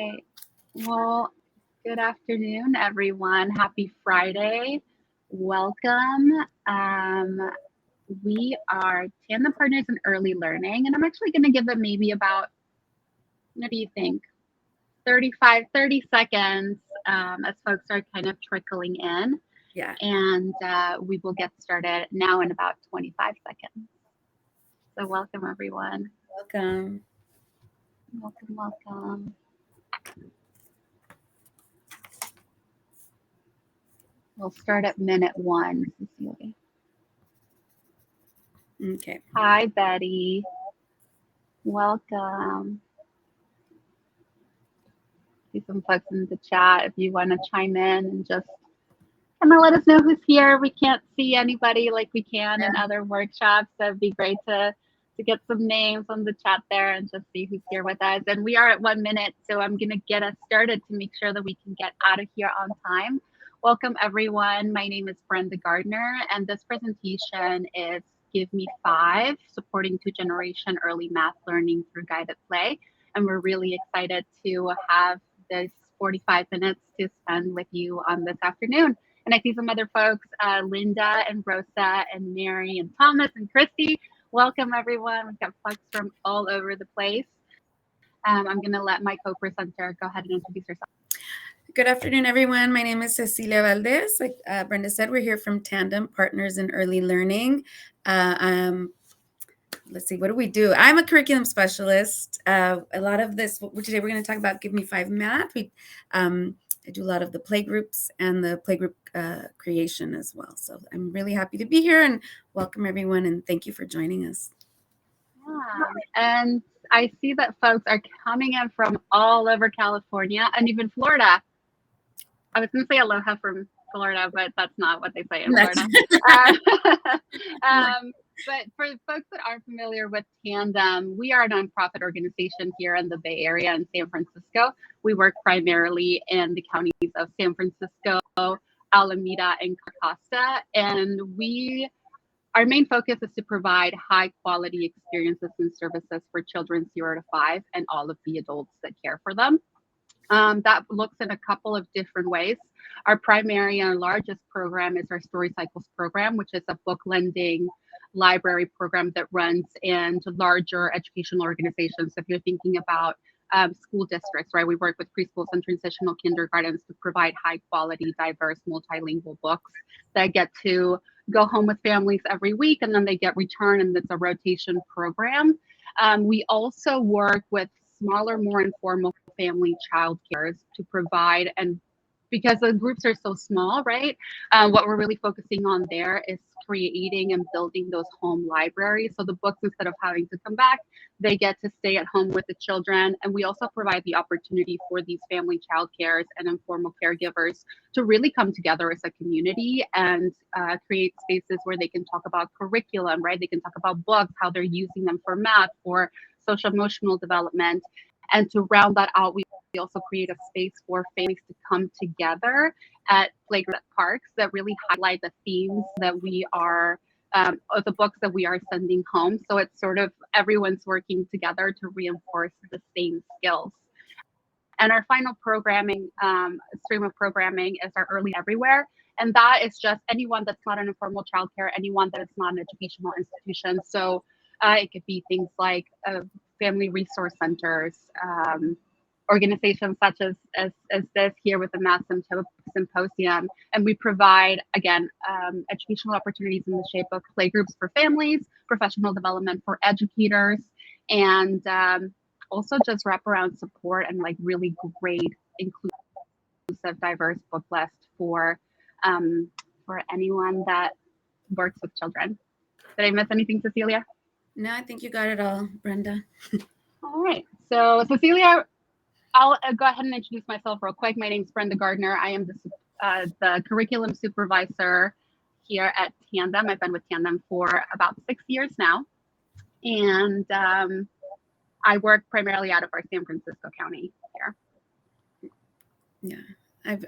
right. Well, good afternoon, everyone. Happy Friday. Welcome. We are Tandem Partners in Early Learning, and I'm actually going to give it maybe about, what do you think, 30 seconds as folks are kind of trickling in. Yeah. And we will get started now in about 25 seconds. So welcome, everyone. Welcome. Welcome. We'll start at minute 1, Cecilia. Okay. Hi, Betty. Welcome. See some folks in the chat if you want to chime in and just kind of let us know who's here. We can't see anybody like we can in other workshops, so it'd be great to get some names on the chat there and just see who's here with us. And we are at 1 minute, so I'm going to get us started to make sure that we can get out of here on time. Welcome, everyone. My name is Brenda Gardner, and this presentation is Give Me 5, Supporting 2-Generation Early Math Learning Through Guided Play. And we're really excited to have this 45 minutes to spend with you on this afternoon. And I see some other folks, Linda and Rosa and Mary and Thomas and Christy. Welcome, everyone. We've got folks from all over the place. I'm going to let my co-presenter go ahead and introduce herself. Good afternoon, everyone. My name is Cecilia Valdez. Like Brenda said, we're here from Tandem Partners in Early Learning. Let's see, what do we do? I'm a curriculum specialist. A lot of this, today we're going to talk about Give Me 5 Math. I do a lot of the play groups and the playgroup creation as well. So I'm really happy to be here and welcome everyone and thank you for joining us. Yeah, and I see that folks are coming in from all over California and even Florida. I was going to say aloha from Florida, but that's not what they say in Florida. But for folks that aren't familiar with Tandem, we are a nonprofit organization here in the Bay Area in San Francisco. We work primarily in the counties of San Francisco, Alameda, and Costa. And our main focus is to provide high quality experiences and services for children 0 to 5 and all of the adults that care for them. That looks in a couple of different ways. Our primary and largest program is our Story Cycles program, which is a book lending library program that runs into larger educational organizations. So if you're thinking about school districts, right, we work with preschools and transitional kindergartens to provide high quality, diverse, multilingual books that get to go home with families every week and then they get returned, and it's a rotation program. We also work with smaller, more informal family childcares to provide, and because the groups are so small, right? What we're really focusing on there is creating and building those home libraries. So the books, instead of having to come back, they get to stay at home with the children. And we also provide the opportunity for these family childcares and informal caregivers to really come together as a community and create spaces where they can talk about curriculum, right? They can talk about books, how they're using them for math, for social emotional development. And to round that out, we also create a space for families to come together at playgroup parks that really highlight the themes that we are, or the books that we are sending home. So it's sort of everyone's working together to reinforce the same skills. And our final programming, stream of programming is our Early Everywhere. And that is just anyone that's not an informal childcare, anyone that is not an educational institution. So it could be things like family resource centers, organizations such as this here with the Math Symposium. And we provide, again, educational opportunities in the shape of playgroups for families, professional development for educators, and also just wraparound support and like really great, inclusive, diverse book list for anyone that works with children. Did I miss anything, Cecilia? No, I think you got it all, Brenda. All right. So Cecilia, I'll go ahead and introduce myself real quick. My name is Brenda Gardner. I am the curriculum supervisor here at Tandem. I've been with Tandem for about 6 years now. And I work primarily out of our San Francisco County here. Yeah. I've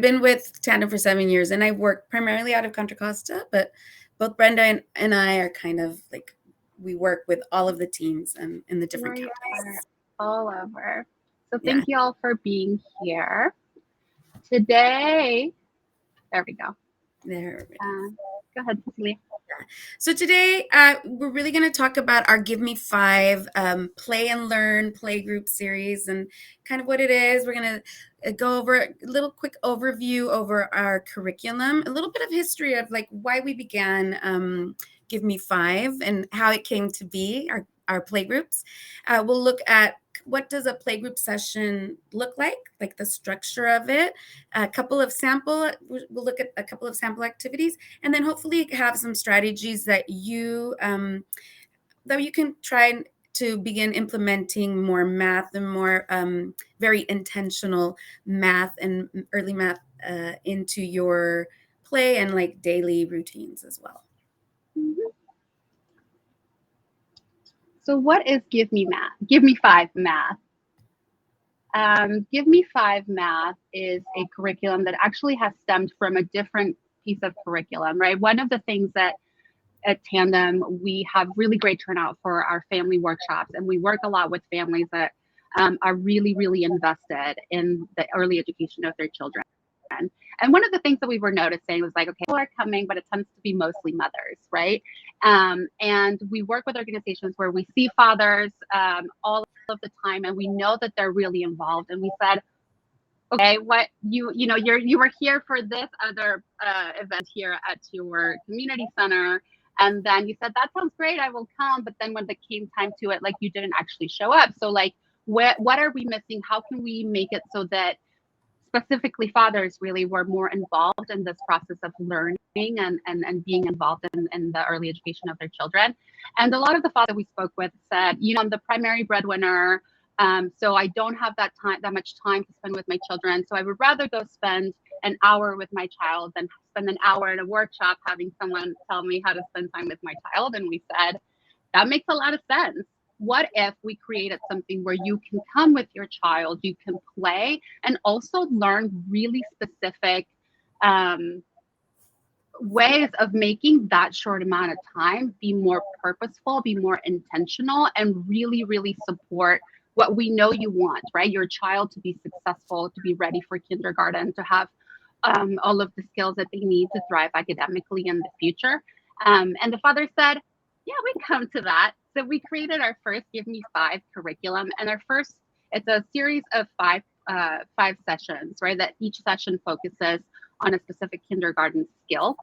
been with Tandem for 7 years, and I work primarily out of Contra Costa, but both Brenda and I are kind of like, we work with all of the teams and in the different counties. All over. So thank you all for being here today. There we go. There. Go ahead, Cecilia. So today we're really going to talk about our Give Me Five play and learn playgroup series and kind of what it is. We're going to go over a little quick overview over our curriculum, a little bit of history of like why we began Give Me Five and how it came to be, our playgroups. We'll look at what does a playgroup session look like the structure of it, we'll look at a couple of sample activities, and then hopefully have some strategies that you can try to begin implementing more math and more very intentional math and early math into your play and like daily routines as well. Mm-hmm. So what is Give Me Five Math? Give Me Five Math is a curriculum that actually has stemmed from a different piece of curriculum, right? One of the things that at Tandem, we have really great turnout for our family workshops, and we work a lot with families that are really, really invested in the early education of their children. And one of the things that we were noticing was like, okay, people are coming, but it tends to be mostly mothers, right? And we work with organizations where we see fathers all of the time, and we know that they're really involved. And we said, okay, what you were here for this other event here at your community center, and then you said that sounds great, I will come. But then when it came time to it, like you didn't actually show up. So like, what are we missing? How can we make it so that specifically fathers really were more involved in this process of learning and being involved in the early education of their children? And a lot of the fathers we spoke with said, I'm the primary breadwinner, so I don't have that much time to spend with my children. So I would rather go spend an hour with my child than spend an hour in a workshop having someone tell me how to spend time with my child. And we said, that makes a lot of sense. What if we created something where you can come with your child, you can play, and also learn really specific ways of making that short amount of time be more purposeful, be more intentional, and really, really support what we know you want, right? Your child to be successful, to be ready for kindergarten, to have all of the skills that they need to thrive academically in the future. And the father said, yeah, we come to that. So we created our first Give Me Five curriculum, and it's a series of five sessions, right? That each session focuses on a specific kindergarten skill.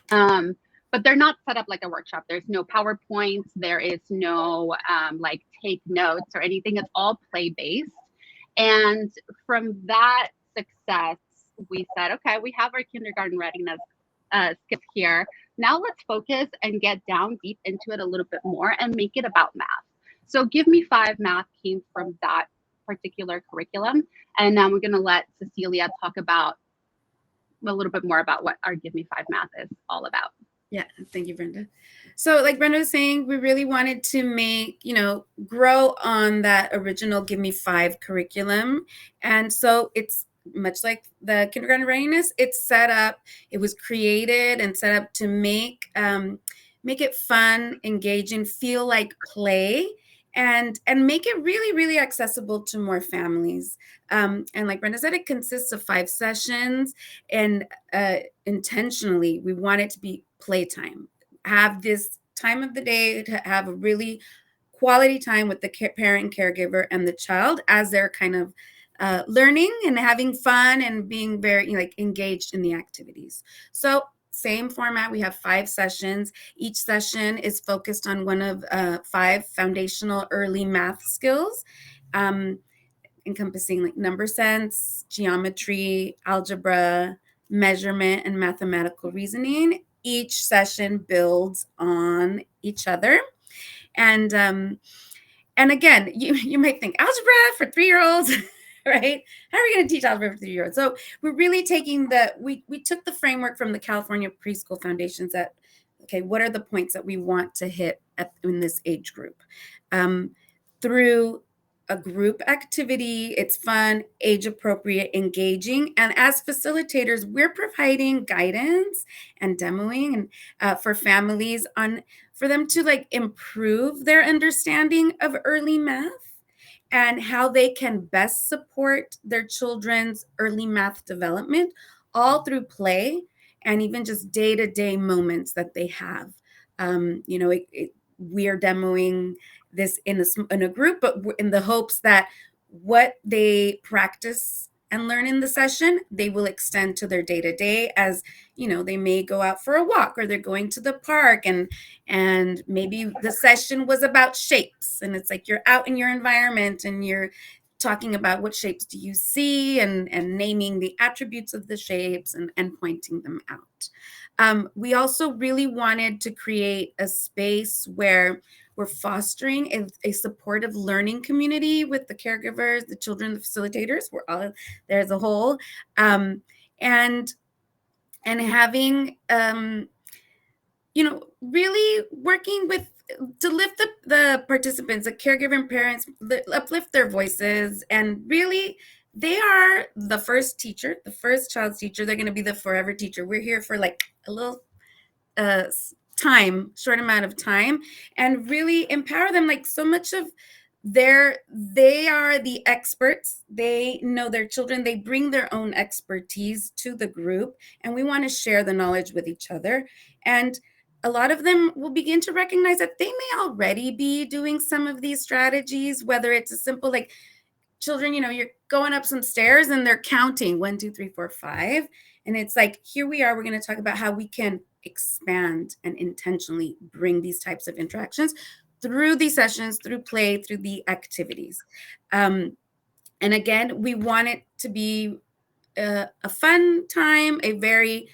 But they're not set up like a workshop. There's no PowerPoints. There is no like take notes or anything. It's all play based. And from that success, we said, okay, we have our kindergarten readiness skills here. Now let's focus and get down deep into it a little bit more and make it about math. So Give Me Five Math came from that particular curriculum. And now we're going to let Cecilia talk about a little bit more about what our Give Me Five Math is all about. Yeah, thank you, Brenda. So like Brenda was saying, we really wanted to make, grow on that original Give Me Five curriculum. And so it's much like the kindergarten readiness, it was created and set up to make it fun, engaging, feel like play, and make it really, really accessible to more families. And like Brenda said, it consists of 5 sessions, and intentionally, we want it to be playtime. Have this time of the day to have a really quality time with the parent, caregiver, and the child as they're kind of learning and having fun and being very engaged in the activities. So same format, we have 5 sessions. Each session is focused on one of 5 foundational early math skills, encompassing like number sense, geometry, algebra, measurement, and mathematical reasoning. Each session builds on each other. And again, you might think algebra for 3-year-olds, right? How are we going to teach algebra for 3-year-olds? So we're really taking we took the framework from the California Preschool Foundations that, okay, what are the points that we want to hit in this age group? Through a group activity, it's fun, age appropriate, engaging. And as facilitators, we're providing guidance and demoing for families for them to improve their understanding of early math and how they can best support their children's early math development, all through play and even just day-to-day moments that they have. We are demoing this in a group, but in the hopes that what they practice and learn in the session, they will extend to their day-to-day. As they may go out for a walk, or they're going to the park, and maybe the session was about shapes, and it's like you're out in your environment and you're talking about what shapes do you see, and naming the attributes of the shapes, and pointing them out. We also really wanted to create a space where we're fostering a supportive learning community with the caregivers, the children, the facilitators. We're all there as a whole, and having really working to lift the participants, the caregiver and parents, uplift their voices, and really they are the first teacher, the first child's teacher. They're going to be the forever teacher. We're here for like a little short amount of time, and really empower them. Like, so much of they are the experts. They know their children. They bring their own expertise to the group, and we want to share the knowledge with each other. And a lot of them will begin to recognize that they may already be doing some of these strategies, whether it's a simple, like, children, you're going up some stairs and they're counting 1, 2, 3, 4, 5. And it's like, here we are, we're going to talk about how we can expand and intentionally bring these types of interactions through these sessions, through play, through the activities. And again, we want it to be a fun time, a very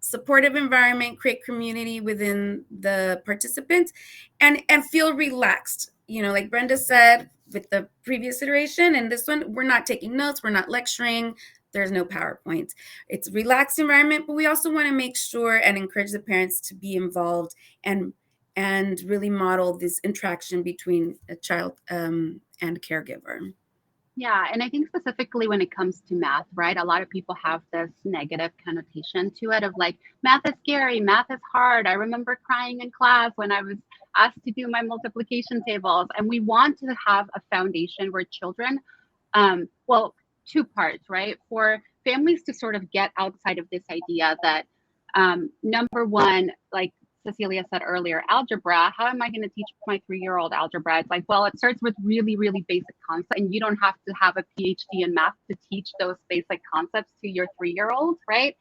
supportive environment, create community within the participants, and feel relaxed. Like Brenda said with the previous iteration and this one, we're not taking notes, we're not lecturing, there's no PowerPoint. It's a relaxed environment, but we also want to make sure and encourage the parents to be involved and really model this interaction between a child and caregiver. Yeah, and I think specifically when it comes to math, right? A lot of people have this negative connotation to it of like, math is scary, math is hard. I remember crying in class when I was asked to do my multiplication tables. And we want to have a foundation where children, well, two parts, right? For families to sort of get outside of this idea that, number one, like Cecilia said earlier, algebra, how am I going to teach my 3-year-old algebra? It's like, well, it starts with really, really basic concepts, and you don't have to have a PhD in math to teach those basic concepts to your 3-year-old, right?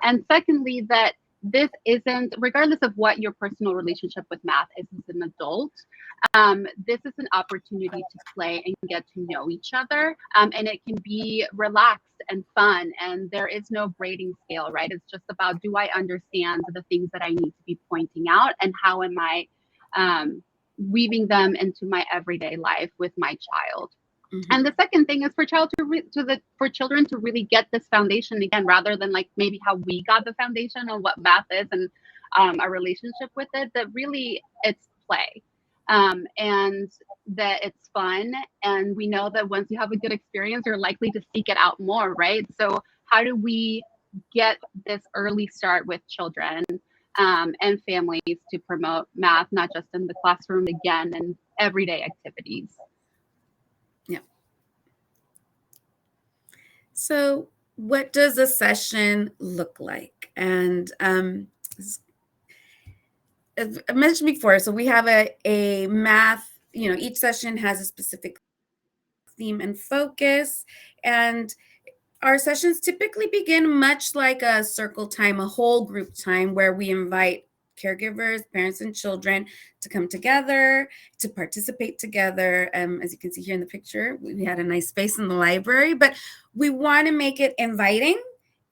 And secondly, that this isn't, regardless of what your personal relationship with math is as an adult, this is an opportunity to play and get to know each other. And it can be relaxed and fun. And there is no grading scale, right? It's just about, do I understand the things that I need to be pointing out, and how am I weaving them into my everyday life with my child? Mm-hmm. And the second thing is for children to really get this foundation again, rather than like maybe how we got the foundation on what math is and a relationship with it, that really it's play. And that it's fun. And we know that once you have a good experience, you're likely to seek it out more, right? So how do we get this early start with children and families to promote math, not just in the classroom, again, and everyday activities? Yeah. So what does a session look like? And as I mentioned before, so we have a math, each session has a specific theme and focus. And our sessions typically begin much like a circle time, a whole group time, where we invite caregivers, parents, and children to come together, to participate together. As you can see here in the picture, we had a nice space in the library, but we want to make it inviting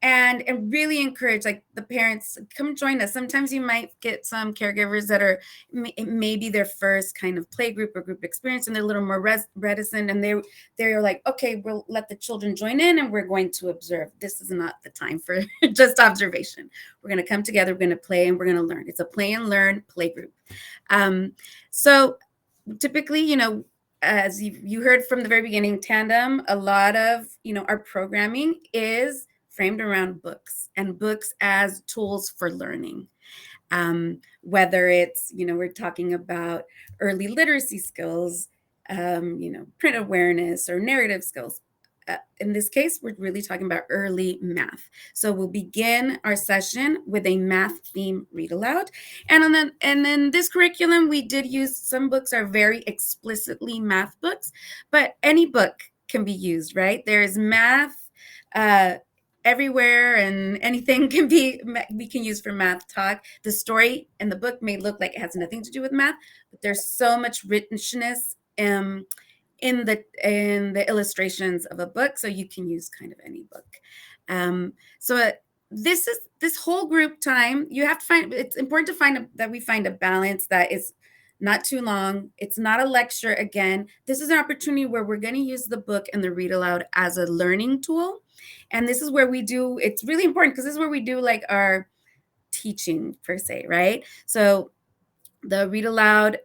and really encourage, like, the parents, come join us. Sometimes you might get some caregivers that are maybe their first kind of play group or group experience, and they're a little more reticent, and they're like, okay, we'll let the children join in and we're going to observe. This is not the time for just observation. We're going to come together, we're going to play, and we're going to learn. It's a play and learn play group. So typically, as you heard from the very beginning, Tandem, a lot of, our programming is framed around books, and books as tools for learning. Whether it's, we're talking about early literacy skills, print awareness or narrative skills. In this case, we're really talking about early math. So we'll begin our session with a math theme read aloud. And then this curriculum, we did use, some books are very explicitly math books, but any book can be used, right? There's math everywhere, and anything we can use for math talk. The story in the book may look like it has nothing to do with math, but there's so much richness in the illustrations of a book, so you can use kind of any book. This whole group time, you have to find, it's important to find that we find a balance that is not too long. It's not a lecture. Again, this is an opportunity where we're going to use the book and the read aloud as a learning tool. And this is where it's really important because this is where we do like our teaching per se, right? So the read aloud,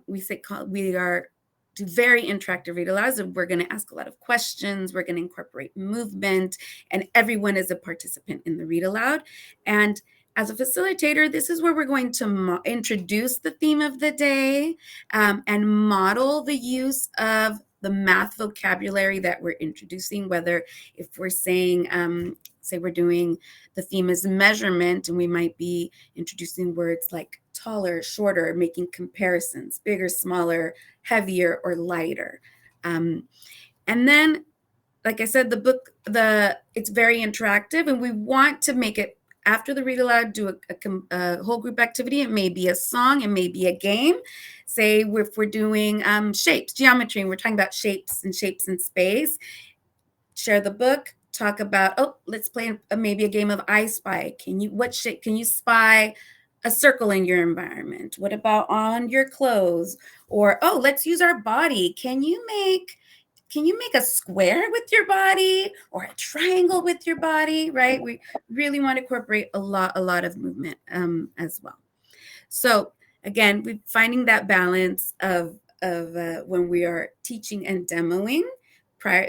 we are do very interactive read alouds, and we're going to ask a lot of questions. We're going to incorporate movement, and everyone is a participant in the read aloud. And as a facilitator, this is where we're going to introduce the theme of the day and model the use of the math vocabulary that we're introducing, whether if we're saying, say we're doing, the theme is measurement, and we might be introducing words like taller, shorter, making comparisons, bigger, smaller, heavier, or lighter. And then, like I said, the book, it's very interactive, and we want to make it, after the read aloud, do a whole group activity. It may be a song, it may be a game. Say if we're doing shapes, geometry, and we're talking about shapes and space, share the book, talk about, let's play maybe a game of I Spy. What shape can you spy a circle in your environment? What about on your clothes? Or, let's use our body. Can you make a square with your body or a triangle with your body, right? We really want to incorporate a lot of movement as well. So again, we're finding that balance of when we are teaching and demoing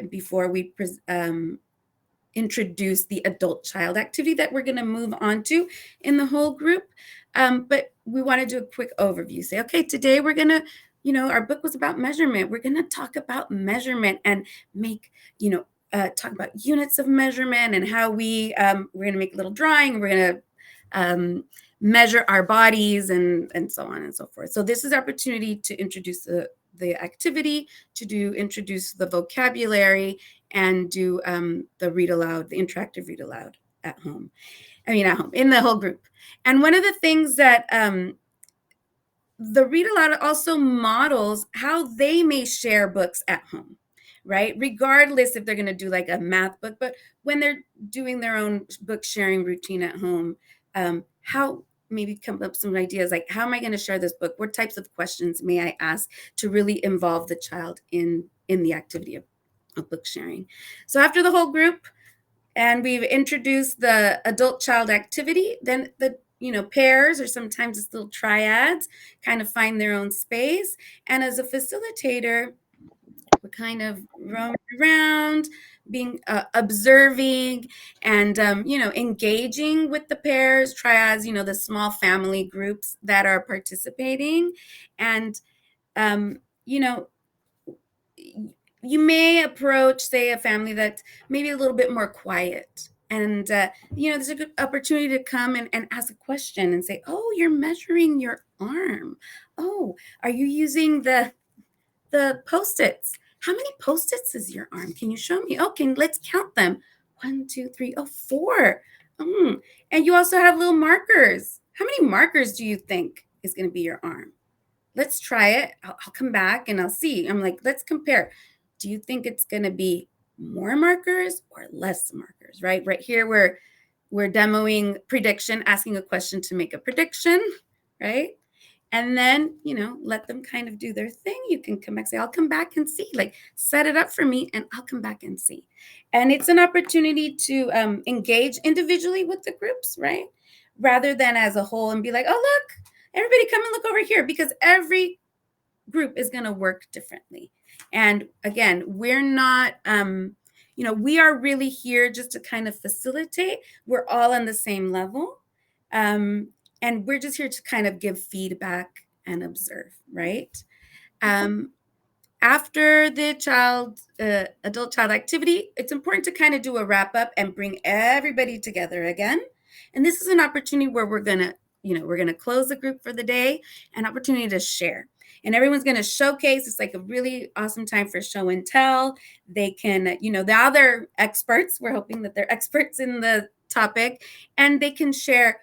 before we introduce the adult child activity that we're going to move on to in the whole group. But we want to do a quick overview. Say, okay, today we're going to, our book was about measurement. We're going to talk about measurement and make, talk about units of measurement and how we're going to make a little drawing. We're going to measure our bodies and so on and so forth. So this is an opportunity to introduce the activity, introduce the vocabulary, and do the read aloud, the interactive read aloud at home in the whole group. And one of the things that the read aloud also models how they may share books at home, right? Regardless if they're going to do like a math book, but when they're doing their own book sharing routine at home, how maybe come up with some ideas like, how am I going to share this book? What types of questions may I ask to really involve the child in the activity of book sharing? So after the whole group, and we've introduced the adult child activity, then the pairs, or sometimes it's little triads, kind of find their own space. And as a facilitator, we're kind of roaming around, being observing, and engaging with the pairs, triads, the small family groups that are participating. And you may approach, say, a family that's maybe a little bit more quiet. And, there's a good opportunity to come and ask a question and say, you're measuring your arm. Are you using the Post-its? How many Post-its is your arm? Can you show me? Okay, let's count them. 1, 2, 3, 4. And you also have little markers. How many markers do you think is going to be your arm? Let's try it. I'll come back and I'll see. I'm like, let's compare. Do you think it's going to be more markers or less markers, right? Right here, we're demoing prediction, asking a question to make a prediction, right? And then, let them kind of do their thing. You can come back, say, I'll come back and see, like set it up for me and I'll come back and see. And it's an opportunity to engage individually with the groups, right? Rather than as a whole and be like, look, everybody come and look over here, because every group is going to work differently. And again, we're not, we are really here just to kind of facilitate. We're all on the same level. And we're just here to kind of give feedback and observe, right? After the adult child activity, it's important to kind of do a wrap up and bring everybody together again. And this is an opportunity where we're going to close the group for the day, an opportunity to share. And everyone's going to showcase. It's like a really awesome time for show and tell. They can, the other experts, we're hoping that they're experts in the topic, and they can share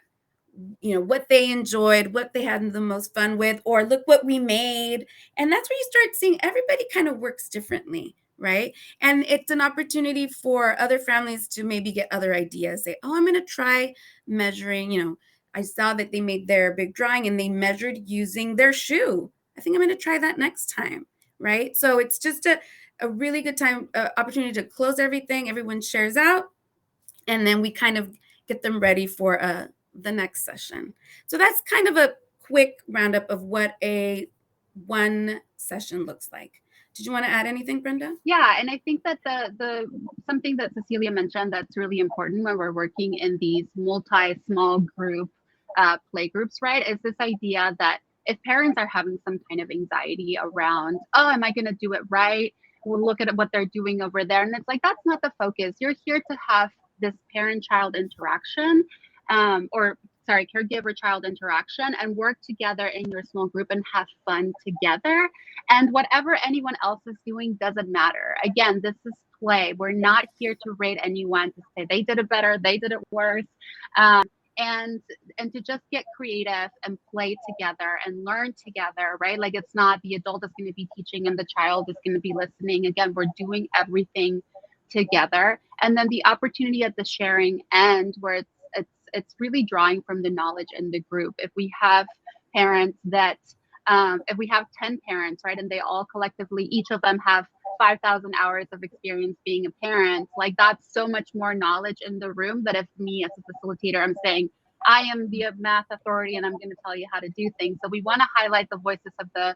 what they enjoyed, what they had the most fun with, or look what we made. And that's where you start seeing everybody kind of works differently, right? And it's an opportunity for other families to maybe get other ideas. Say, oh, I'm going to try measuring. I saw that they made their big drawing and they measured using their shoe. I think I'm going to try that next time, right? So it's just a really good time, opportunity to close everything. Everyone shares out, and then we kind of get them ready for the next session. So that's kind of a quick roundup of what one session looks like. Did you want to add anything, Brenda? Yeah, and I think that the something that Cecilia mentioned that's really important when we're working in these multi-small group play groups, right, is this idea that if parents are having some kind of anxiety around, oh, am I going to do it right? We'll look at what they're doing over there. And it's like, that's not the focus. You're here to have this parent-child interaction, caregiver-child interaction, and work together in your small group and have fun together. And whatever anyone else is doing doesn't matter. Again, this is play. We're not here to rate anyone, to say they did it better, they did it worse. And to just get creative and play together and learn together, right? Like, it's not the adult is going to be teaching and the child is going to be listening. Again, we're doing everything together. And then the opportunity at the sharing end, where it's really drawing from the knowledge in the group. If we have parents that if we have 10 parents, right, and they all collectively, each of them have 5,000 hours of experience being a parent, like, that's so much more knowledge in the room that if me as a facilitator, I'm saying, I am the math authority and I'm going to tell you how to do things. So we want to highlight the voices of the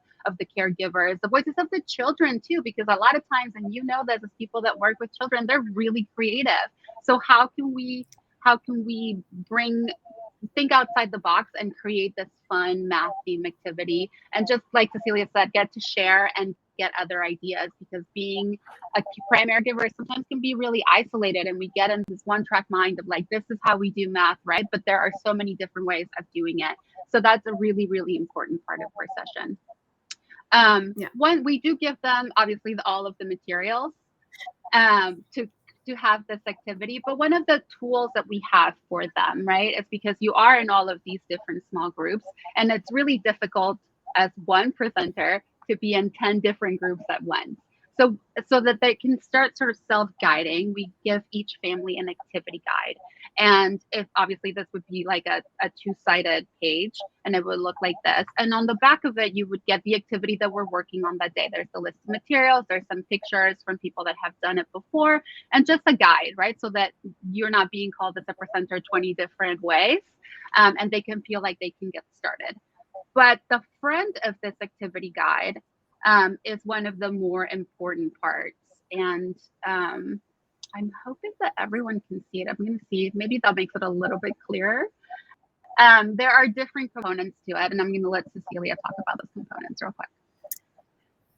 caregivers, the voices of the children too, because a lot of times, and that as people that work with children, they're really creative. So how can we think outside the box and create this fun math theme activity? And just like Cecilia said, get to share and get other ideas, because being a primary giver sometimes can be really isolated, and we get in this one track mind of like, this is how we do math, right? But there are so many different ways of doing it. So that's a really, really important part of our session. One, we do give them obviously all of the materials to have this activity, but one of the tools that we have for them, right, is because you are in all of these different small groups, and it's really difficult as one presenter to be in 10 different groups at once. So that they can start sort of self-guiding, we give each family an activity guide. And if obviously this would be like a two-sided page, and it would look like this. And on the back of it, you would get the activity that we're working on that day. There's a list of materials, there's some pictures from people that have done it before, and just a guide, right? So that you're not being called as a presenter 20 different ways, and they can feel like they can get started. But the front of this activity guide is one of the more important parts. And I'm hoping that everyone can see it. I'm going to see, maybe that makes it a little bit clearer. There are different components to it, and I'm going to let Cecilia talk about those components real quick.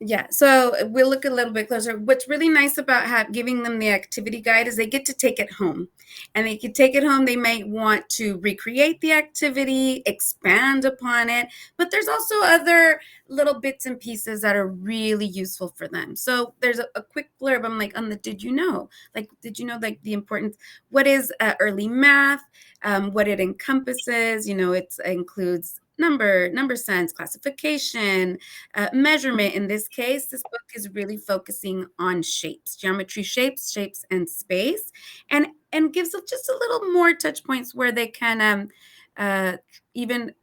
Yeah, so we'll look a little bit closer. What's really nice about giving them the activity guide is they get to take it home. And they can take it home. They might want to recreate the activity, expand upon it. But there's also other little bits and pieces that are really useful for them. So there's a quick blurb. I'm like, on the did you know? Like, did you know, like, the importance? What is early math? What it encompasses? It includes number sense, classification, measurement. In this case, this book is really focusing on shapes, geometry, shapes, and space, and gives just a little more touch points where they can even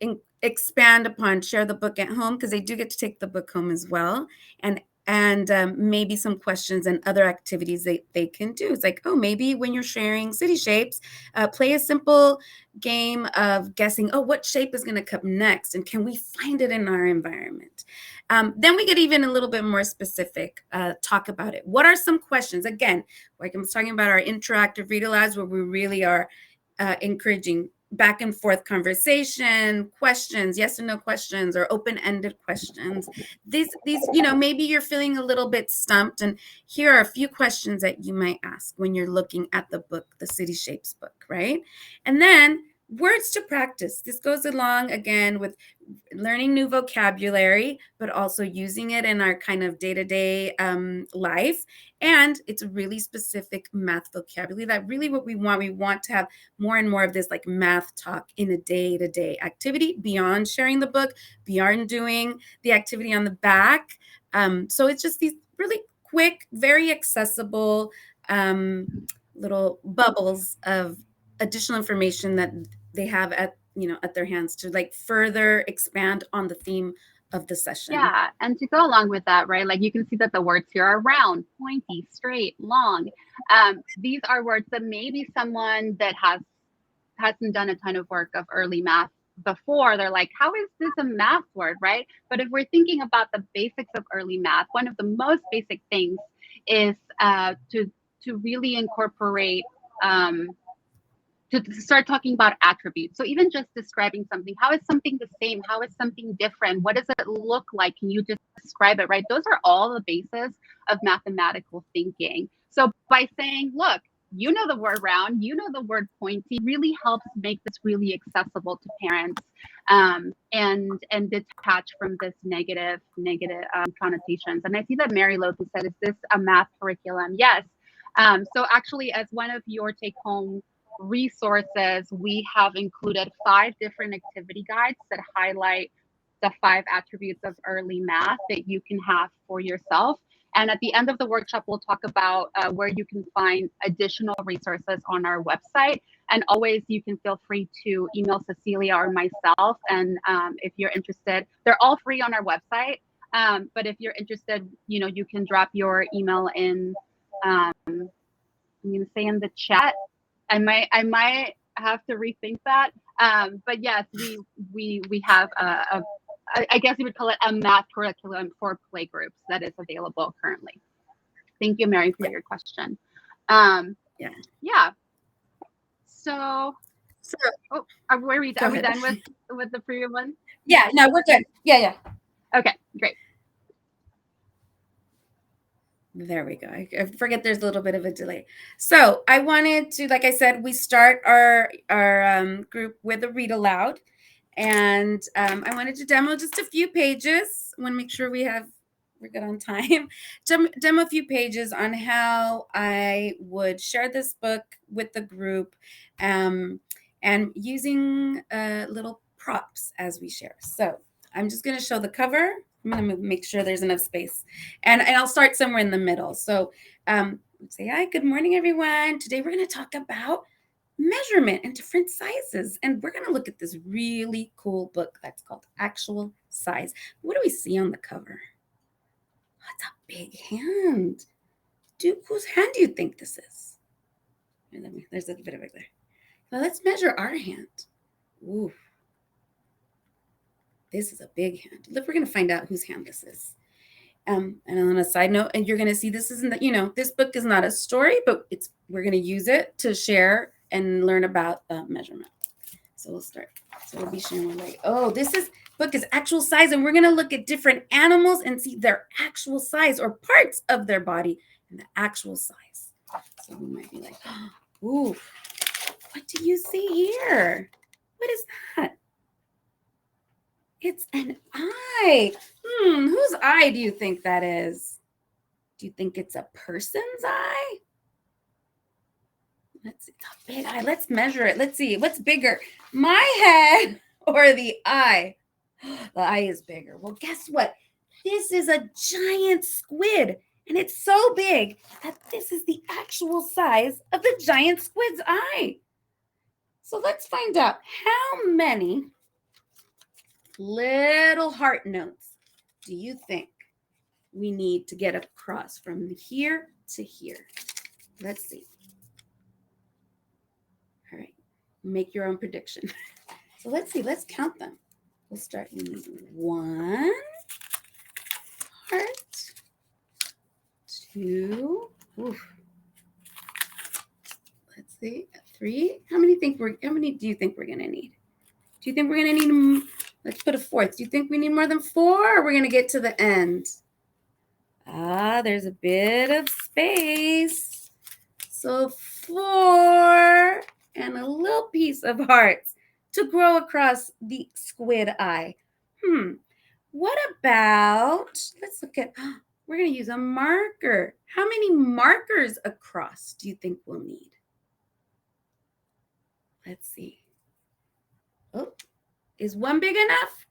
expand upon, share the book at home, because they do get to take the book home as well, and maybe some questions and other activities they can do. It's like, oh, maybe when you're sharing city shapes, play a simple game of guessing, oh, what shape is going to come next, and can we find it in our environment? Then we get even a little bit more specific, talk about it. What are some questions? Again, like I was talking about our interactive read alouds, where we really are encouraging back and forth conversation, questions, yes and no questions, or open-ended questions. These, maybe you're feeling a little bit stumped, and here are a few questions that you might ask when you're looking at the book, the City Shapes book, right? And then words to practice. This goes along again with learning new vocabulary, but also using it in our kind of day-to-day life. And it's a really specific math vocabulary. That really what we want. We want to have more and more of this like math talk in a day-to-day activity beyond sharing the book, beyond doing the activity on the back. So it's just these really quick, very accessible little bubbles of additional information that they have at their hands to like further expand on the theme of the session. Yeah, and to go along with that, right? Like you can see that the words here are round, pointy, straight, long. These are words that maybe someone that hasn't done a ton of work of early math before, they're like, how is this a math word, right? But if we're thinking about the basics of early math, one of the most basic things is to really incorporate to start talking about attributes. So even just describing something, how is something the same? How is something different? What does it look like? Can you just describe it, right? Those are all the bases of mathematical thinking. So by saying, look, you know the word round, you know the word pointy, really helps make this really accessible to parents and detach from this negative connotations. And I see that Mary Loki said, is this a math curriculum? Yes. So actually, as one of your take-home resources, we have included 5 different activity guides that highlight the 5 attributes of early math that you can have for yourself. And at the end of the workshop, we'll talk about where you can find additional resources on our website. And always, you can feel free to email Cecilia or myself. And if you're interested, they're all free on our website. But if you're interested, you can drop your email in, I'm going to say in the chat. I might have to rethink that. But yes, we have I guess you would call it a math curriculum for playgroups that is available currently. Thank you, Mary, for your question. Yeah. So are we done with the previous one? Yeah, no, we're good. Yeah. Okay, great. There we go. I forget there's a little bit of a delay. So I wanted to, like I said, we start our group with a read aloud. And I wanted to demo just a few pages. I want to make sure we're good on time. Demo a few pages on how I would share this book with the group and using little props as we share. So I'm just going to show the cover. I'm going to make sure there's enough space. And I'll start somewhere in the middle. So say, hi, good morning, everyone. Today we're going to talk about measurement and different sizes. And we're going to look at this really cool book that's called Actual Size. What do we see on the cover? Oh, it's a big hand. Whose hand do you think this is? There's a bit of it there. Well, let's measure our hand. Ooh. This is a big hand. Look, we're going to find out whose hand this is. And on a side note, and you're going to see this isn't that, this book is not a story, but we're going to use it to share and learn about measurement. So we'll start. So we'll be sharing one way. Oh, book is Actual Size, and we're going to look at different animals and see their actual size or parts of their body and the actual size. So we might be like, ooh, what do you see here? What is that? It's an eye. Whose eye do you think that is? Do you think it's a person's eye? It's a big eye. Let's measure it. Let's see. What's bigger, my head or the eye? The eye is bigger. Well, guess what? This is a giant squid, and it's so big that this is the actual size of the giant squid's eye. So let's find out how many little heart notes do you think we need to get across from here to here? Let's see. All right, make your own prediction. So let's see, let's count them. We'll start in 1 heart, 2, let's see, 3? How many do you think we're going to need? Do you think we're going to need, let's put a 4th. Do you think we need more than 4, or we're going to get to the end? There's a bit of space. So 4 and a little piece of hearts to grow across the squid eye. What about, let's look at, we're going to use a marker. How many markers across do you think we'll need? Let's see. Oh, is 1 big enough?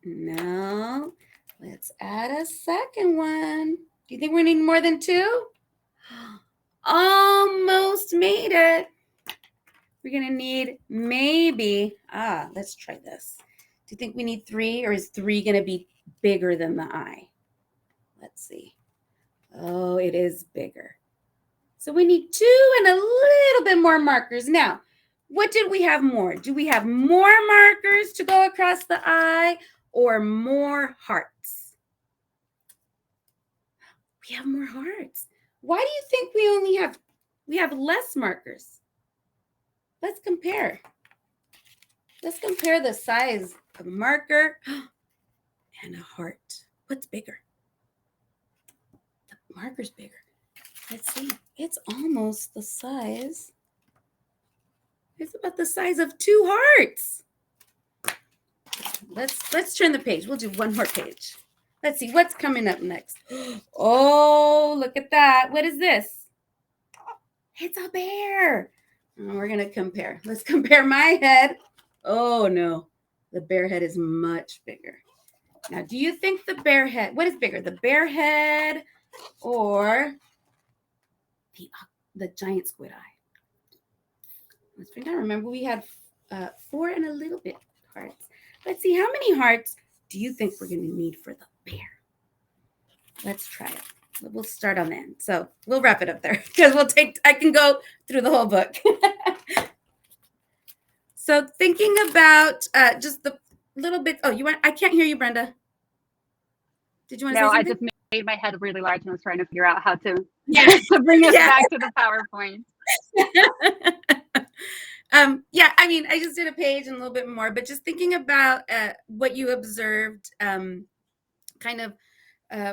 No. Let's add a second one. Do you think we need more than 2? Almost made it. We're going to need maybe, let's try this. Do you think we need 3, or is 3 going to be bigger than the eye? Let's see. Oh, it is bigger. So we need 2 and a little bit more markers. Now, what did we have more? Do we have more markers to go across the eye or more hearts? We have more hearts. Why do you think we have less markers? Let's compare. Let's compare the size of a marker and a heart. What's bigger? The marker's bigger. Let's see. It's almost the size. It's about the size of 2 hearts. Let's turn the page. We'll do one more page. Let's see what's coming up next. Oh, look at that. What is this? It's a bear. We're going to compare. Let's compare my head. Oh, no. The bear head is much bigger. Now, do you think the bear head, what is bigger, the bear head or the giant squid eye? Let's bring down. Remember, we had 4 and a little bit hearts. Let's see, how many hearts do you think we're going to need for the bear? Let's try it. We'll start on the end. So we'll wrap it up there because I can go through the whole book. So thinking about just the little bit. Oh, I can't hear you, Brenda. Did you want to say something? I just made my head really large and was trying to figure out how to, to bring it back to the PowerPoint. I mean, I just did a page and a little bit more, but just thinking about what you observed,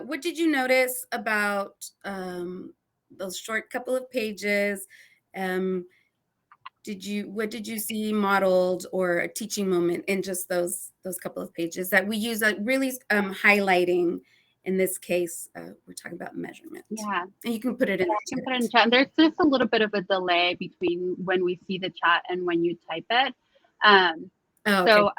what did you notice about those short couple of pages? What did you see modeled or a teaching moment in just those couple of pages that we use, really highlighting? In this case, we're talking about measurement. Yeah. And you can put it in the chat. There's just a little bit of a delay between when we see the chat and when you type it. Okay. So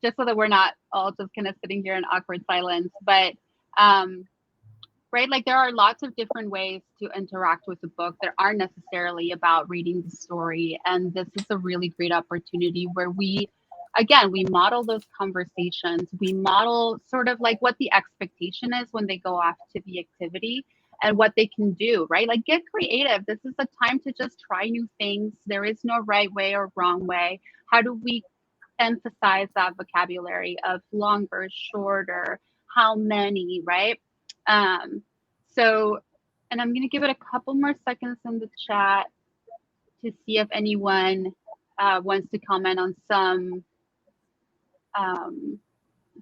just so that we're not all just kind of sitting here in awkward silence, but right, like there are lots of different ways to interact with the book that aren't necessarily about reading the story. And this is a really great opportunity where we model those conversations. We model sort of like what the expectation is when they go off to the activity and what they can do, right? Like get creative. This is a time to just try new things. There is no right way or wrong way. How do we emphasize that vocabulary of longer, shorter, how many, right? And I'm going to give it a couple more seconds in the chat to see if anyone wants to comment on some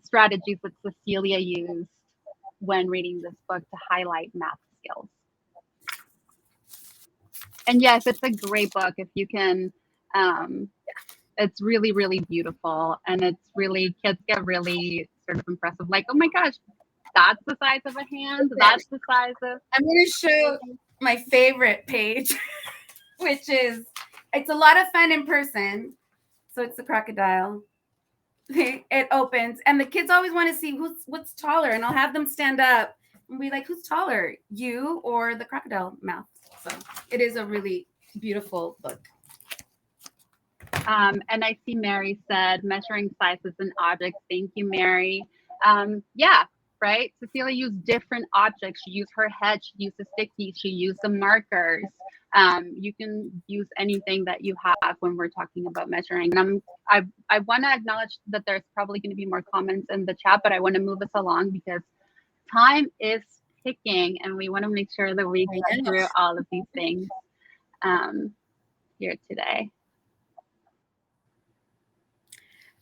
strategies that Cecilia used when reading this book to highlight math skills. And yes, it's a great book. If you can, it's really, really beautiful. And it's really, kids get really sort of impressive. Like, oh my gosh, that's the size of a hand. That's the size of. I'm going to show my favorite page, which is, it's a lot of fun in person. So it's the crocodile. It opens and the kids always want to see what's taller, and I'll have them stand up and be like, who's taller, you or the crocodile mouth? So it is a really beautiful book. And I see Mary said measuring sizes and objects. Thank you, Mary. Right? Cecilia used different objects. She used her head, she used the sticky, she used the markers. You can use anything that you have when we're talking about measuring. And I want to acknowledge that there's probably going to be more comments in the chat, but I want to move us along because time is ticking and we want to make sure that we get through all of these things. here today.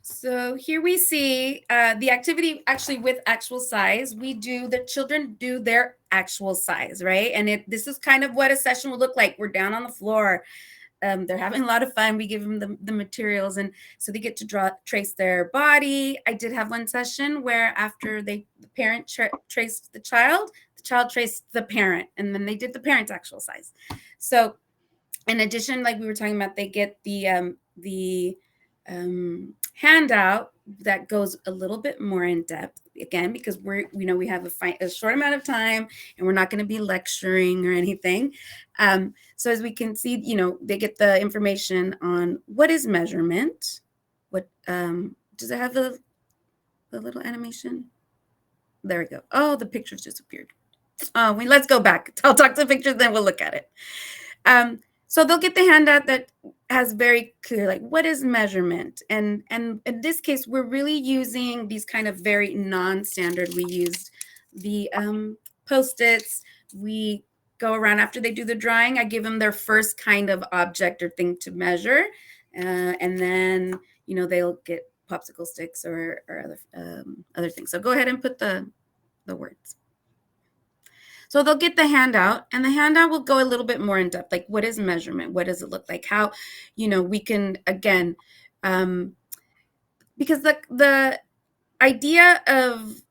So here we see the activity actually with actual size. The children do their actual size, right? And this is kind of what a session will look like. We're down on the floor. They're having a lot of fun. We give them the materials, and so they get to trace their body. I did have one session where after the parent traced the child traced the parent, and then they did the parent's actual size. So in addition, like we were talking about, they get the handout that goes a little bit more in depth, again, because we have a short amount of time and we're not going to be lecturing or anything. So as we can see, they get the information on what is measurement. What does it have the little animation? There we go. Oh, the pictures disappeared. Let's go back. I'll talk to the pictures, then we'll look at it. So they'll get the handout that has very clear, like, what is measurement? And in this case, we're really using these kind of very non-standard. We used the Post-its. We go around after they do the drawing. I give them their first kind of object or thing to measure. And then, they'll get popsicle sticks or other things. So go ahead and put the words. So they'll get the handout, and the handout will go a little bit more in depth, like what is measurement? What does it look like? How, we can, again, because the idea of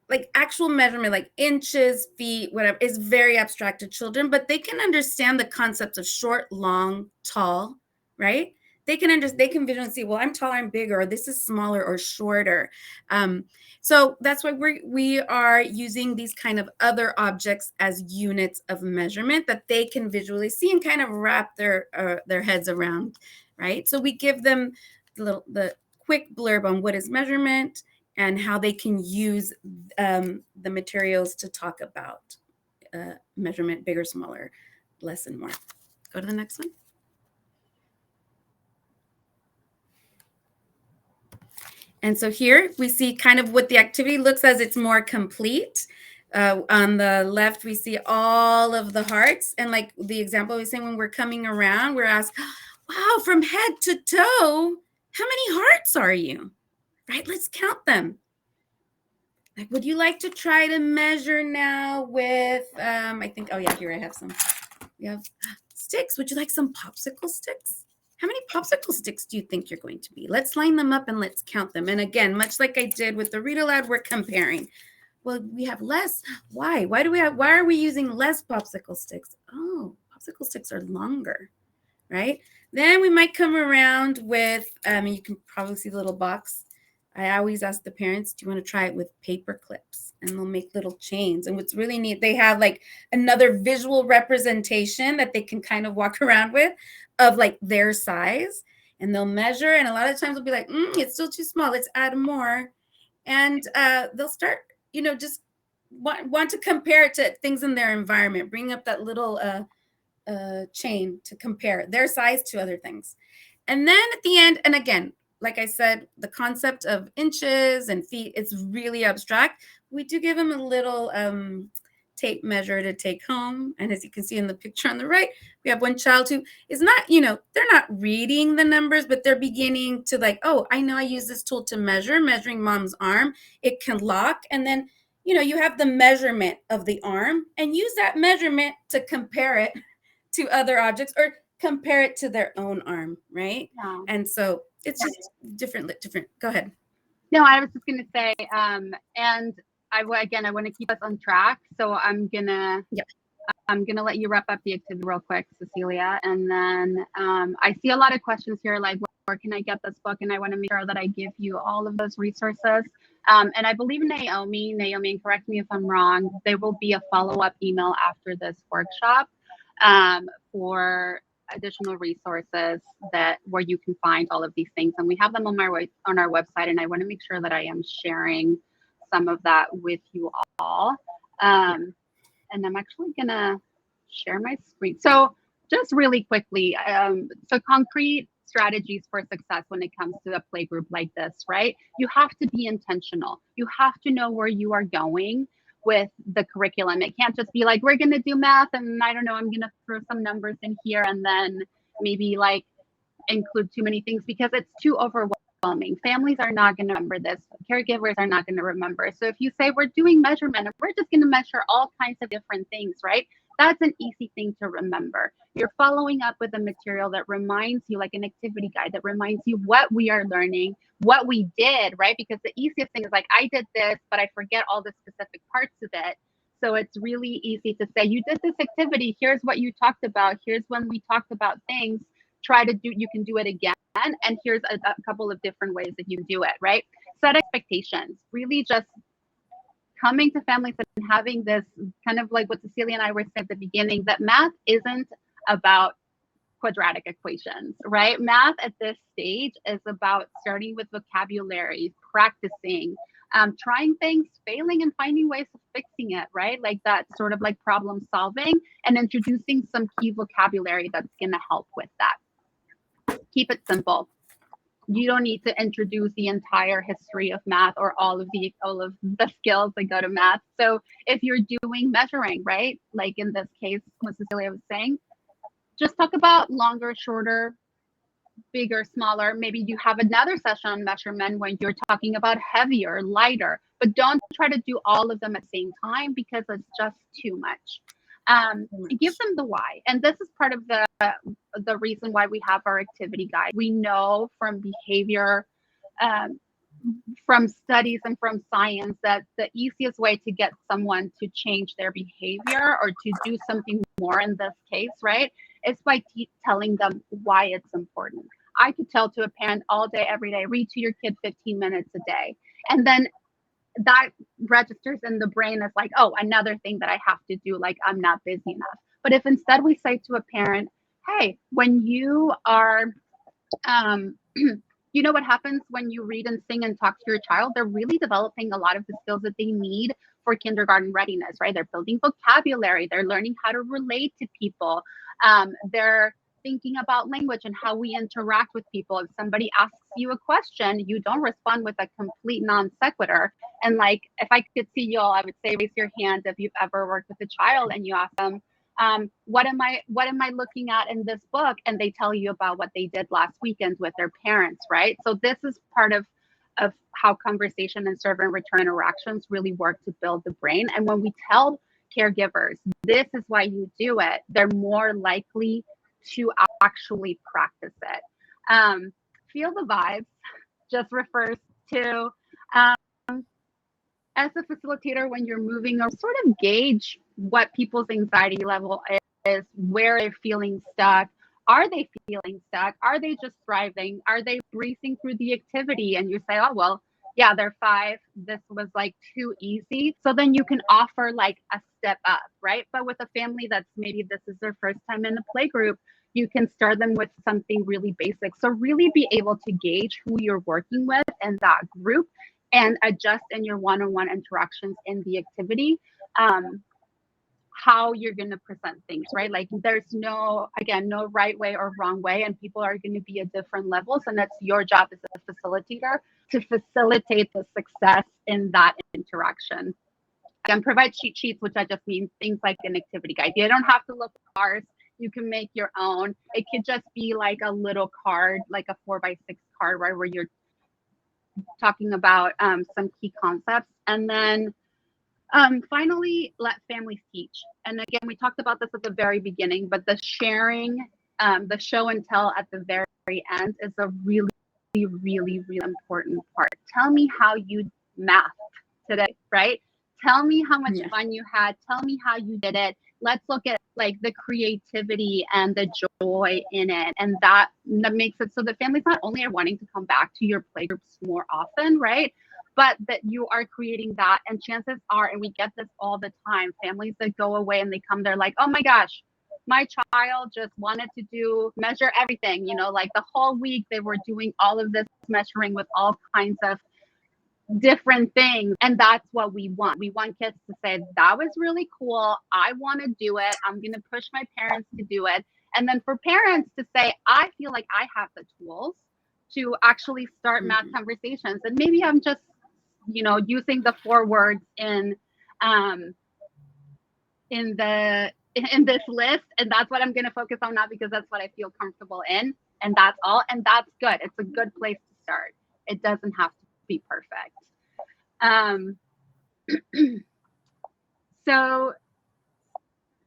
like actual measurement, like inches, feet, whatever, is very abstract to children, but they can understand the concepts of short, long, tall, right? They can visually see, well, I'm taller, I'm bigger, or this is smaller or shorter. So that's why we are using these kind of other objects as units of measurement that they can visually see and kind of wrap their heads around, right? So we give them the quick blurb on what is measurement and how they can use the materials to talk about measurement, bigger, smaller, less, and more. Go to the next one. And so here we see kind of what the activity looks as it's more complete. On the left, we see all of the hearts. And like the example we say, when we're coming around, we're asked, wow, from head to toe, how many hearts are you? Right? Let's count them. Like, would you like to try to measure now with, I think, oh yeah, here I have some. We have sticks. Would you like some popsicle sticks? How many popsicle sticks do you think you're going to be? Let's line them up and let's count them. And again, much like I did with the read aloud, we're comparing. Well, we have less. Why? Why are we using less popsicle sticks? Oh, popsicle sticks are longer, right? Then we might come around with, you can probably see the little box. I always ask the parents, do you want to try it with paper clips? And they'll make little chains. And what's really neat, they have like another visual representation that they can kind of walk around with of like their size, and they'll measure. And a lot of times they'll be like, it's still too small. Let's add more. And they'll start, just want to compare it to things in their environment, bring up that little chain to compare their size to other things. And then at the end, and again, like I said, the concept of inches and feet, it's really abstract. We do give them a little tape measure to take home. And as you can see in the picture on the right, we have one child who is not, they're not reading the numbers, but they're beginning to like, oh, I know I use this tool to measuring mom's arm. It can lock. And then, you have the measurement of the arm and use that measurement to compare it to other objects or compare it to their own arm, right? Yeah. And so it's just different. Go ahead. No, I was just going to say, and I want to keep us on track. So I'm going to let you wrap up the activity real quick, Cecilia. And then I see a lot of questions here, like, where can I get this book? And I want to make sure that I give you all of those resources. And I believe Naomi, and correct me if I'm wrong, there will be a follow-up email after this workshop for additional resources where you can find all of these things, and we have them on our website, and I want to make sure that I am sharing some of that with you all. And I'm actually gonna share my screen. So just really quickly, so concrete strategies for success when it comes to a play group like this, right? You have to be intentional. You have to know where you are going with the curriculum. It can't just be like, we're going to do math and I don't know, I'm going to throw some numbers in here and then, maybe like include too many things because it's too overwhelming. Families are not going to remember this. Caregivers are not going to remember. So if you say we're doing measurement and we're just going to measure all kinds of different things, right? That's an easy thing to remember. You're following up with a material that reminds you, like an activity guide that reminds you what we are learning, what we did, right? Because the easiest thing is like, I did this, but I forget all the specific parts of it. So it's really easy to say, you did this activity. Here's what you talked about. Here's when we talked about things. Try to do, you can do it again. And here's a couple of different ways that you do it, right? Set expectations. Really just coming to families and having this kind of like what Cecilia and I were saying at the beginning, that math isn't about quadratic equations, right? Math at this stage is about starting with vocabulary, practicing, trying things, failing, and finding ways of fixing it, right? Like that sort of like problem solving and introducing some key vocabulary that's going to help with that. Keep it simple. You don't need to introduce the entire history of math or all of the skills that go to math. So if you're doing measuring, right? Like in this case, what Cecilia was saying, just talk about longer, shorter, bigger, smaller. Maybe you have another session on measurement when you're talking about heavier, lighter, but don't try to do all of them at the same time because it's just too much. Give them the why. And this is part of the reason why we have our activity guide. We know from behavior, from studies and from science that the easiest way to get someone to change their behavior or to do something more in this case, right, is by telling them why it's important. I could tell to a parent all day, every day, read to your kid 15 minutes a day. And then that registers in the brain as like, oh, another thing that I have to do, like I'm not busy enough. But if instead we say to a parent, hey, when you are, you know what happens when you read and sing and talk to your child? They're really developing a lot of the skills that they need for kindergarten readiness, right? They're building vocabulary. They're learning how to relate to people. They're thinking about language and how we interact with people. If somebody asks you a question, you don't respond with a complete non sequitur. And like, if I could see you all, I would say raise your hand if you've ever worked with a child and you ask them, what am I looking at in this book? And they tell you about what they did last weekend with their parents, right? So this is part of how conversation and serve and return interactions really work to build the brain. And when we tell caregivers, this is why you do it, they're more likely to actually practice it. Feel the vibes just refers to, as a facilitator, when you're moving or sort of gauge what people's anxiety level is, where they're feeling stuck. Are they feeling stuck? Are they just thriving? Are they breezing through the activity? And you say, oh, well, yeah, they're 5. This was like too easy. So then you can offer like a step up, right? But with a family that's maybe this is their first time in a playgroup, you can start them with something really basic. So really be able to gauge who you're working with in that group and adjust in your one-on-one interactions in the activity, how you're going to present things, right? Like there's no right way or wrong way, and people are going to be at different levels, and that's your job as a facilitator to facilitate the success in that interaction. And provide cheat sheets, which I just mean things like an activity guide. You don't have to look at ours. You can make your own. It could just be like a little card, like a 4x6 card, right, where you're talking about some key concepts. And then finally, let families teach. And again, we talked about this at the very beginning, but the sharing, the show and tell at the very end is a really, really, really important part. Tell me how you mathed today, right? Tell me how much fun you had. Tell me how you did it. Let's look at like the creativity and the joy in it. And that makes it so that families not only are wanting to come back to your playgroups more often, right? But that you are creating that. And chances are, and we get this all the time, families that go away and they come, they're like, oh my gosh, my child just wanted to measure everything, you know, like the whole week they were doing all of this measuring with all kinds of different things. And that's what we want. We want kids to say, that was really cool. I want to do it. I'm going to push my parents to do it. And then for parents to say, I feel like I have the tools to actually start math conversations. And maybe I'm just, you know, using the 4 words in the in this list, and that's what I'm going to focus on now because that's what I feel comfortable in, and that's all, and that's good. It's a good place to start. It doesn't have to be perfect. So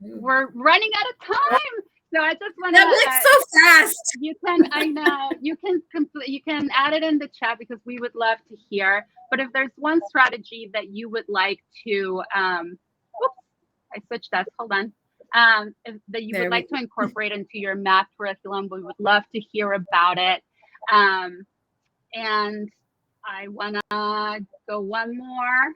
we're running out of time. So I just want to. That went so fast. You can, I know, you can add it in the chat because we would love to hear. But if there's one strategy that you would like to, oops, I switched desks. Hold on. That you would like to incorporate into your math curriculum, we would love to hear about it. And I want to go one more.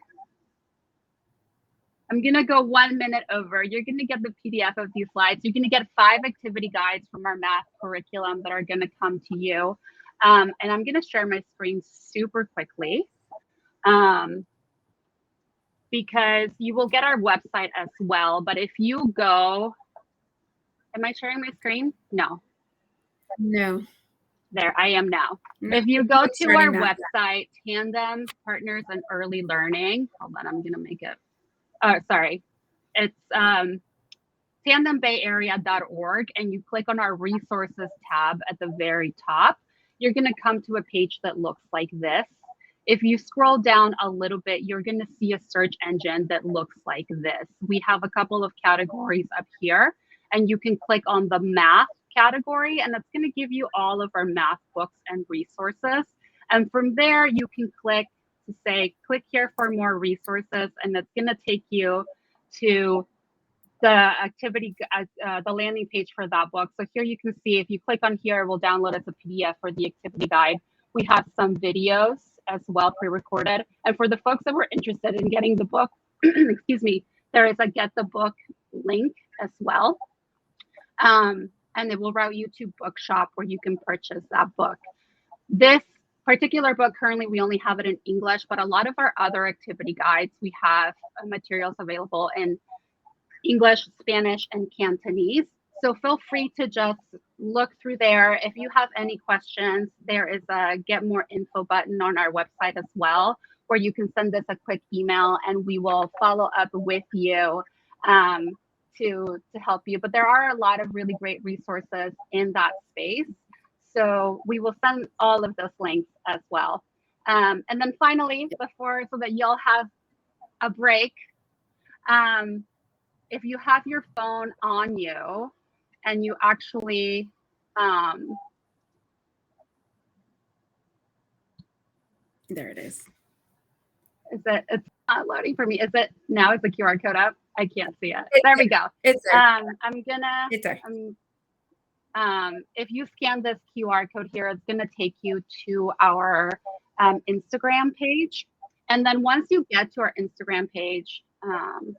I'm going to go 1 minute over. You're going to get the PDF of these slides. You're going to get 5 activity guides from our math curriculum that are going to come to you. And I'm going to share my screen super quickly because you will get our website as well. But if you go, am I sharing my screen? No. No. There, I am now. No, if you go to our website, Tandem Partners and Early Learning, hold on, I'm going to make it. Oh, sorry. It's tandembayarea.org, and you click on our resources tab at the very top. You're going to come to a page that looks like this. If you scroll down a little bit, you're going to see a search engine that looks like this. We have a couple of categories up here, and you can click on the math category, and it's going to give you all of our math books and resources. And from there, you can click to say, click here for more resources, and it's going to take you to the activity, the landing page for that book. So here you can see, if you click on here, we'll download as a PDF for the activity guide. We have some videos as well, pre-recorded. And for the folks that were interested in getting the book, excuse me, there is a get the book link as well. And it will route you to Bookshop where you can purchase that book. This particular book, currently we only have it in English, but a lot of our other activity guides, we have materials available in English, Spanish, and Cantonese. So feel free to just look through there. If you have any questions, there is a get more info button on our website as well, where you can send us a quick email and we will follow up with you to help you. But there are a lot of really great resources in that space. So we will send all of those links as well. And then finally, so that you'll have a break, if you have your phone on you and you actually, there it is. It's not loading for me. Is it now? Is the QR code up? I can't see it. There we go. It's there. I'm gonna. It's there. If you scan this QR code here, it's gonna take you to our Instagram page, and then once you get to our Instagram page, hold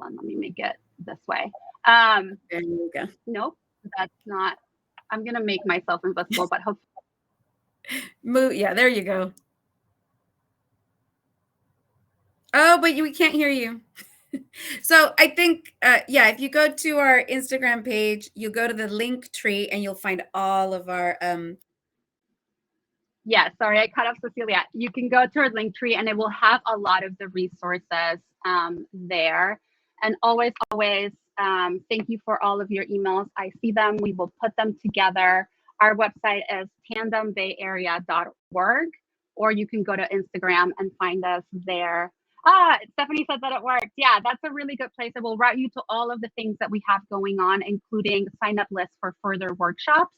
on, let me make it this way. There you go. Nope, that's not. I'm gonna make myself invisible, but hopefully. Move. Yeah, there you go. Oh, but we can't hear you. So I think, yeah, if you go to our Instagram page, you go to the link tree and you'll find all of our. Yeah, sorry, I cut off Cecilia. You can go to our link tree and it will have a lot of the resources there. And always, thank you for all of your emails. I see them. We will put them together. Our website is tandembayarea.org, or you can go to Instagram and find us there. Stephanie said that it worked. Yeah, that's a really good place. It will route you to all of the things that we have going on, including sign-up lists for further workshops,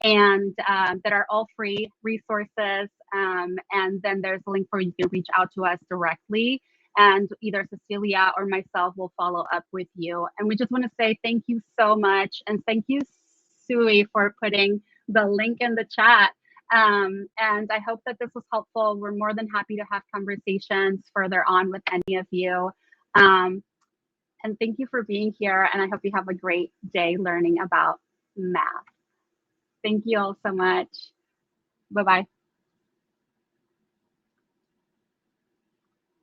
and that are all free resources. And then there's a link where you can reach out to us directly, and either Cecilia or myself will follow up with you. And we just want to say thank you so much. And thank you, Sui, for putting the link in the chat. And I hope that this was helpful. We're more than happy to have conversations further on with any of you. And thank you for being here. And I hope you have a great day learning about math. Thank you all so much. Bye-bye.